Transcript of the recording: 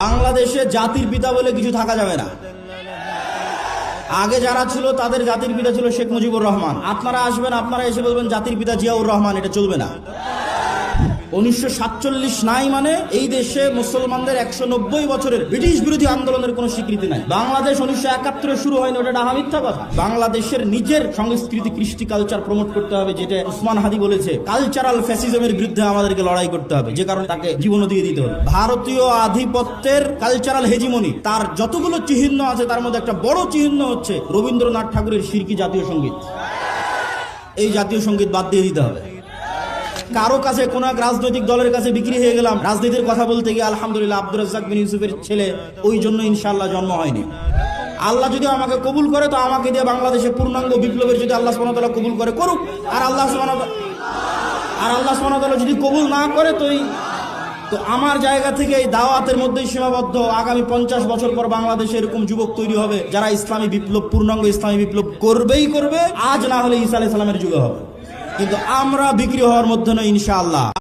বাংলাদেশে জাতির পিতা বলে কিছু থাকা যাবে না। আগে যারা ছিল তাদের জাতির পিতা ছিল শেখ মুজিবুর রহমান। আপনারা আসবেন, আপনারা এসে বলবেন জাতির পিতা জিয়াউর রহমান, এটা চলবে না। 1947 নাই মানে এই দেশে মুসলমানদের 190 বছরের ব্রিটিশ বিরোধী আন্দোলনের কোনো স্বীকৃতি নাই। বাংলাদেশ 1971 শুরু হয়নি, ওটা ডাহা মিথ্যা কথা। বাংলাদেশের নিজের সংস্কৃতি কৃষ্টি কালচার প্রমোট করতে হবে, যেটা উসমান হাদি বলেছে কালচারাল ফ্যাসিজমের বিরুদ্ধে আমাদেরকে লড়াই করতে হবে, যে কারণে তাকে জীবনও দিয়ে দিতে হবে। ভারতীয় আধিপত্যের কালচারাল হেজিমনি তার যতগুলো চিহ্ন আছে তার মধ্যে একটা বড় চিহ্ন হচ্ছে রবীন্দ্রনাথ ঠাকুরের শিরকি জাতীয় সঙ্গীত। এই জাতীয় সঙ্গীত বাদ দিয়ে দিতে হবে। কারো কাছে কোন এক রাজনৈতিক দলের কাছে বিক্রি হয়ে গেলাম রাজনীতির কথা বলতে গিয়ে, আলহামদুলিল্লাহ আব্দুর রাজ্জাক বিন ইউসুফের ছেলে, ওই জন্য ইনশাআল্লাহ জন্ম হয়নি। আল্লাহ যদি আমাকে কবুল করে তো আমাকে দিয়ে বাংলাদেশে পূর্ণাঙ্গ বিপ্লবের যদি আল্লাহ সুবহানাহু ওয়া তাআলা কবুল করে করুক, আর আল্লাহ সুবহানাহু ওয়া তাআলা যদি কবুল না করে তো আমার জায়গা থেকে এই দাওয়াতের মধ্যেই সীমাবদ্ধ। আগামী 50 বছর পর বাংলাদেশে এরকম যুবক তৈরি হবে যারা ইসলামী বিপ্লব, পূর্ণাঙ্গ ইসলামী বিপ্লব করবেই করবে, আজ না হলে ঈসা আলাইহিস সালামের যুগে হবে। কিন্তু আমরা বিক্রি হওয়ার মধ্যে নয় ইনশাআল্লাহ।